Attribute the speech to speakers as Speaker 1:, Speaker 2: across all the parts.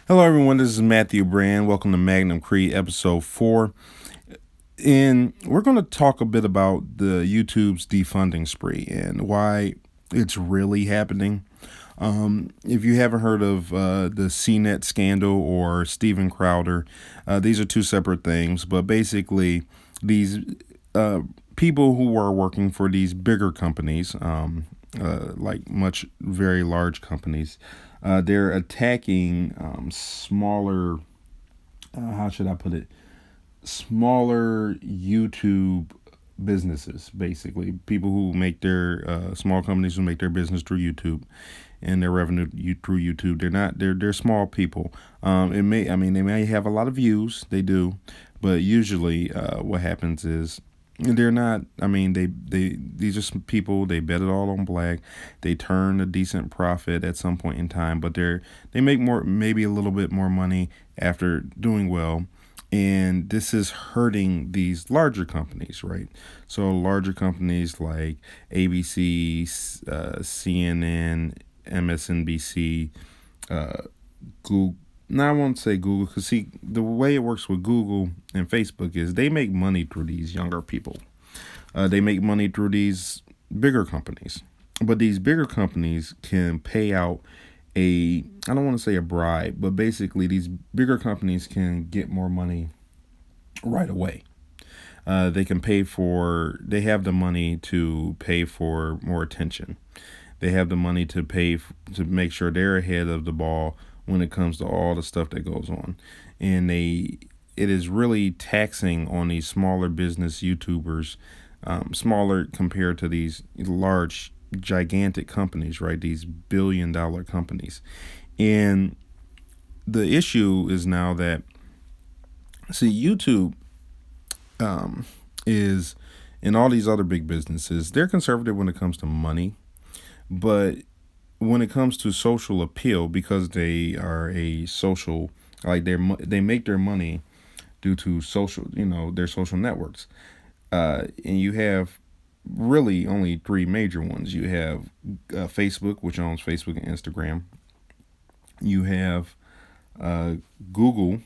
Speaker 1: Hello, everyone. This is Matthew Brand. Welcome to Magnum Creed episode 4. And we're going to talk a bit about the YouTube's defunding spree and why it's really happening. If you haven't heard of the CNET scandal or Steven Crowder, these are two separate things. But basically, these people who are working for these bigger companies, like very large companies, they're attacking smaller, how should I put it? Smaller YouTube businesses, basically. People who make their, small companies who make their business through YouTube and their revenue through YouTube. They're small people. They may have a lot of views, they do, but usually what happens is they're not. These are some people. They bet it all on black. They turn a decent profit at some point in time, but they make more, maybe a little bit more money after doing well, and this is hurting these larger companies, right? So larger companies like ABC, CNN, MSNBC, Google. Now I won't say Google because see the way it works with Google and Facebook is they make money through these younger people. They make money through these bigger companies, but these bigger companies can pay out I don't want to say a bribe, but basically these bigger companies can get more money right away. They have the money to pay for more attention. They have the money to to make sure they're ahead of the ball when it comes to all the stuff that goes on. And it is really taxing on these smaller business YouTubers, smaller compared to these large, gigantic companies, right? These billion-dollar companies. And the issue is now that, see, YouTube is, and all these other big businesses, they're conservative when it comes to money, but when it comes to social appeal, because they are a social, like they make their money due to social, their social networks. And you have really only three major ones. You have Facebook, which owns Facebook and Instagram. You have Google,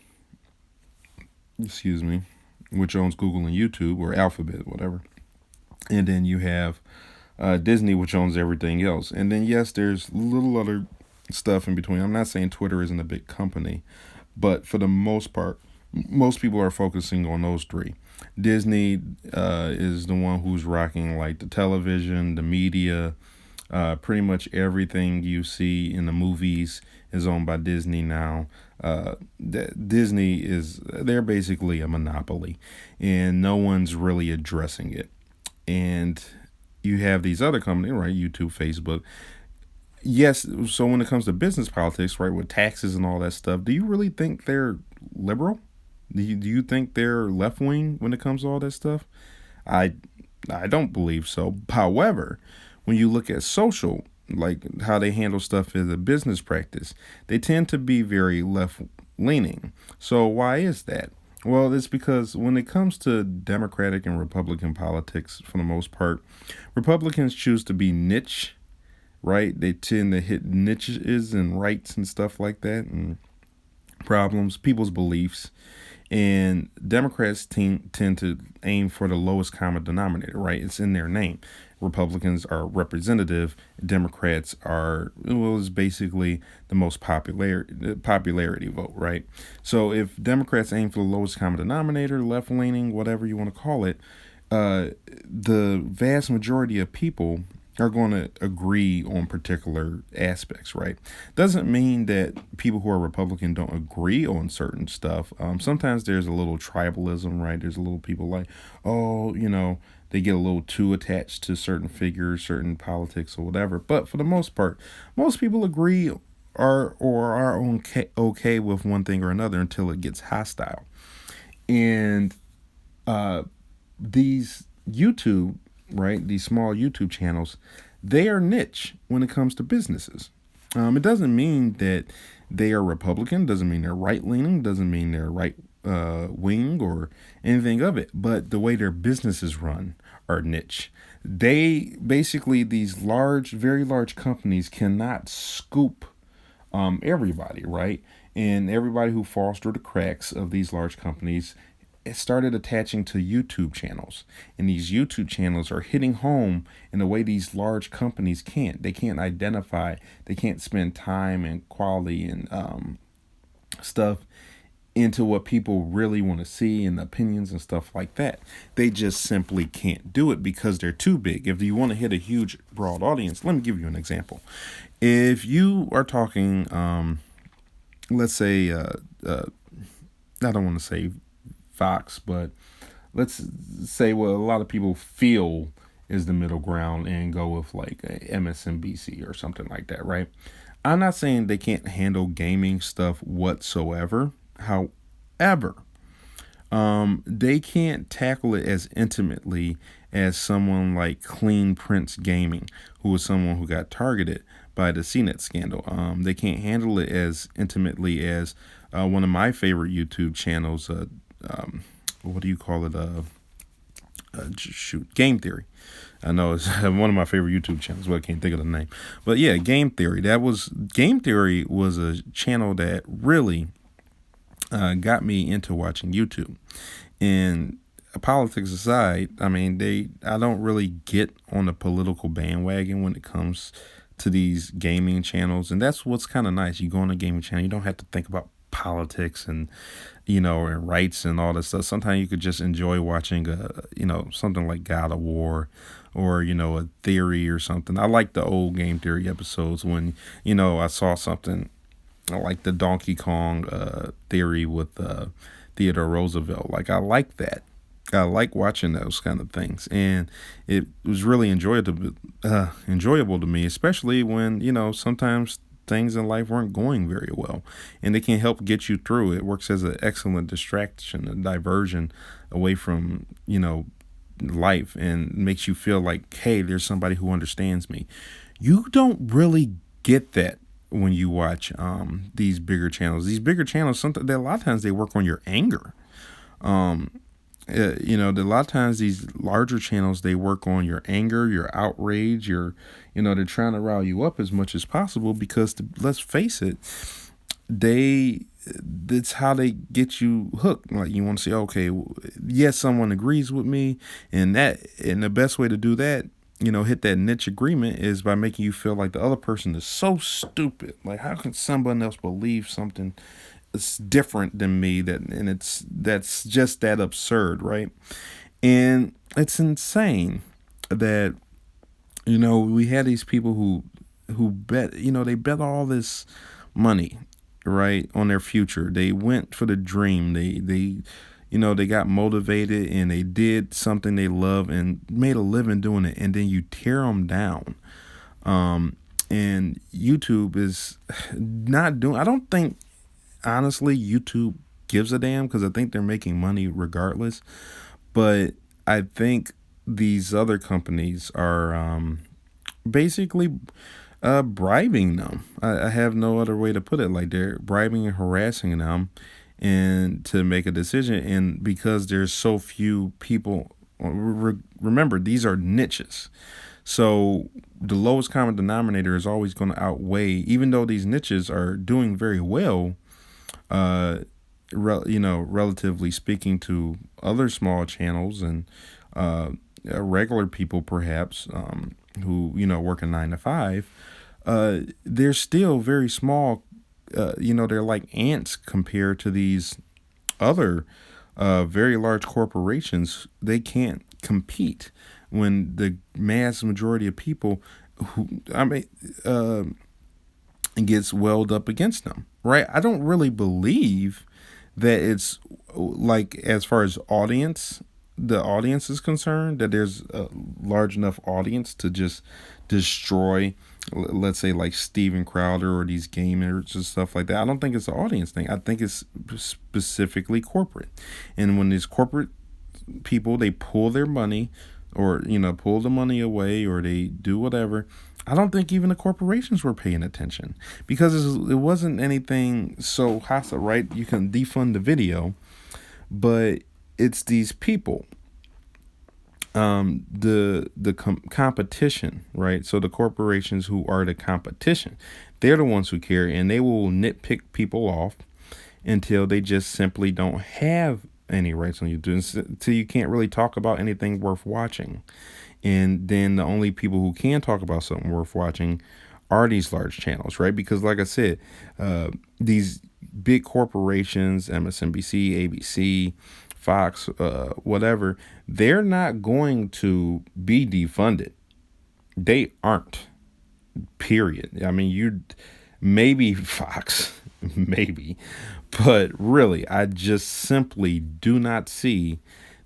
Speaker 1: which owns Google and YouTube, or Alphabet, whatever. And then you have Disney, which owns everything else. And then, yes, there's little other stuff in between. I'm not saying Twitter isn't a big company, but for the most part, most people are focusing on those three. Disney is the one who's rocking like the television, the media, pretty much everything you see in the movies is owned by Disney now. They're basically a monopoly, and no one's really addressing it. And you have these other companies, right? YouTube, Facebook. Yes, so when it comes to business politics, right, with taxes and all that stuff, do you really think they're liberal? Do you think they're left wing when it comes to all that stuff? I I don't believe so. However, when you look at social, like how they handle stuff as a business practice, they tend to be very left leaning. So why is that? Well, it's because when it comes to Democratic and Republican politics, for the most part, Republicans choose to be niche, right? They tend to hit niches and rights and stuff like that, and problems, people's beliefs. And Democrats tend to aim for the lowest common denominator, right? It's in their name. Republicans are representative. Democrats is basically the most popularity vote, right? So if Democrats aim for the lowest common denominator, left leaning, whatever you want to call it, the vast majority of people are going to agree on particular aspects, right? Doesn't mean that people who are Republican don't agree on certain stuff. Sometimes there's a little tribalism, right? There's a little people like, oh, they get a little too attached to certain figures, certain politics, or whatever. But for the most part, most people agree are okay with one thing or another until it gets hostile. And these YouTube, right? These small YouTube channels, they are niche when it comes to businesses. It doesn't mean that they are Republican, doesn't mean they're right leaning, doesn't mean they're right wing or anything of it, but the way their businesses run are niche. These very large companies cannot scoop everybody, right? And everybody who falls through the cracks of these large companies, it started attaching to YouTube channels. And these YouTube channels are hitting home in a way these large companies can't. They can't identify, they can't spend time and quality and stuff into what people really want to see and opinions and stuff like that. They just simply can't do it because they're too big. If you want to hit a huge, broad audience, let me give you an example. If you are talking, let's say, I don't want to say Fox, but let's say what a lot of people feel is the middle ground and go with like a MSNBC or something like that, right? I'm not saying they can't handle gaming stuff whatsoever. However, they can't tackle it as intimately as someone like Clean Prince Gaming, who was someone who got targeted by the CNET scandal. They can't handle it as intimately as one of my favorite YouTube channels. What do you call it? Game Theory. I know it's one of my favorite YouTube channels, but I can't think of the name. But yeah, Game Theory. Game Theory was a channel that really got me into watching YouTube. And politics aside, I mean, I don't really get on the political bandwagon when it comes to these gaming channels. And that's what's kind of nice. You go on a gaming channel, you don't have to think about politics and and rights and all this stuff. Sometimes you could just enjoy watching something like God of War or a theory or something. I like the old Game Theory episodes when I saw something like the Donkey Kong theory with Theodore Roosevelt. Like, I like that. I like watching those kind of things, and it was really enjoyable to me, especially when sometimes things in life weren't going very well, and they can help get you through. It works as an excellent distraction, a diversion away from life, and makes you feel like, hey, there's somebody who understands me. You don't really get that when you watch these bigger channels. These bigger channels, sometimes a lot of times they work on your anger. A lot of times these larger channels, they work on your anger, your outrage, they're trying to rile you up as much as possible because let's face it, that's how they get you hooked. Like, you want to say, okay, yes, someone agrees with me, and the best way to do that, hit that niche agreement is by making you feel like the other person is so stupid. Like, how can someone else believe something that's different than me? That's just that absurd, right? And it's insane that we had these people who bet they bet all this money, right, on their future. They went for the dream. They got motivated and they did something they love and made a living doing it, and then you tear them down. And YouTube is not doing. I don't think, honestly, YouTube gives a damn, because I think they're making money regardless. But I think these other companies are basically bribing them. I have no other way to put it. Like, they're bribing and harassing them and to make a decision. And because there's so few people, remember, these are niches. So the lowest common denominator is always going to outweigh, even though these niches are doing very well, relatively speaking to other small channels and regular people, perhaps, who work a 9 to 5. They're still very small. They're like ants compared to these other very large corporations. They can't compete when the mass majority of people gets welled up against them, right? I don't really believe that it's like, as far as the audience is concerned, that there's a large enough audience to just destroy, let's say, like Steven Crowder or these gamers and stuff like that. I don't think it's an audience thing. I think it's specifically corporate. And when these corporate people, they pull their money, or pull the money away, or they do whatever, I don't think even the corporations were paying attention, because it wasn't anything so hostile, right? You can defund the video, but it's these people, competition, right? So the corporations who are the competition, They're the ones who care, and they will nitpick people off until they just simply don't have any rights on YouTube, until you can't really talk about anything worth watching. And then the only people who can talk about something worth watching are these large channels, right? Because, like I said, these big corporations, MSNBC, ABC, Fox, whatever, they're not going to be defunded. They aren't. Period. I mean, you maybe Fox, maybe, but really, I just simply do not see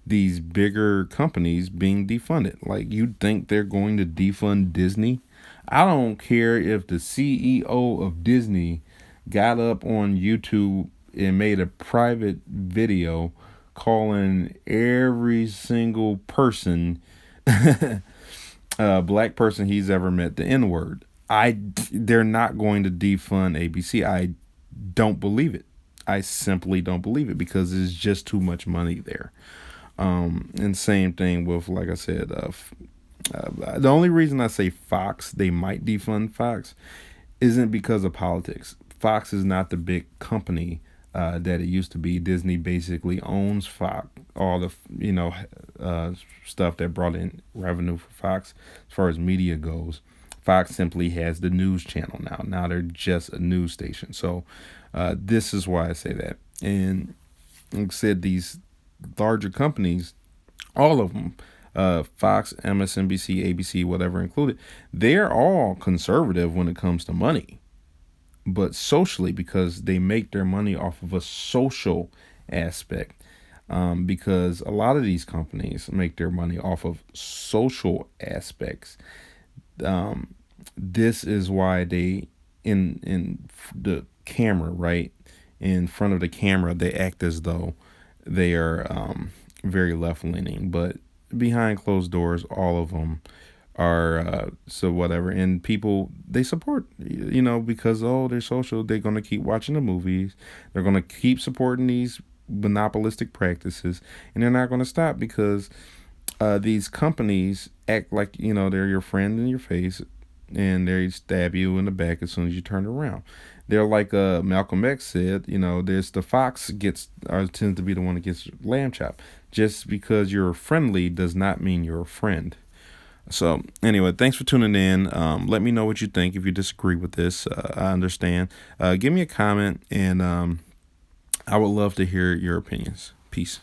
Speaker 1: these bigger companies being defunded. Like, you'd think they're going to defund Disney. I don't care if the CEO of Disney got up on YouTube and made a private video calling every single person, black person he's ever met, the N-word. They're not going to defund ABC. I don't believe it. I simply don't believe it, because there's just too much money there. And same thing with, like I said, the only reason I say Fox, they might defund Fox, isn't because of politics. Fox is not the big company that it used to be. Disney basically owns Fox, all the stuff that brought in revenue for Fox as far as media goes. Fox simply has the news channel now. Now they're just a news station. So this is why I say that. And like I said, these larger companies, all of them, Fox, MSNBC, ABC, whatever included, they're all conservative when it comes to money, but socially, because they make their money off of a social aspect. Because a lot of these companies make their money off of social aspects. This is why they, in the camera, right, in front of the camera, they act as though they are very left leaning, but behind closed doors, all of them are so whatever. And people, they support, because they're social. They're gonna keep watching the movies. They're gonna keep supporting these monopolistic practices, and they're not gonna stop, because these companies act like they're your friend in your face, and they stab you in the back as soon as you turn around. They're like Malcolm X said, there's the fox tends to be the one that gets lamb chopped. Just because you're friendly does not mean you're a friend. So anyway, thanks for tuning in. Let me know what you think. If you disagree with this, I understand. Give me a comment, and I would love to hear your opinions. Peace.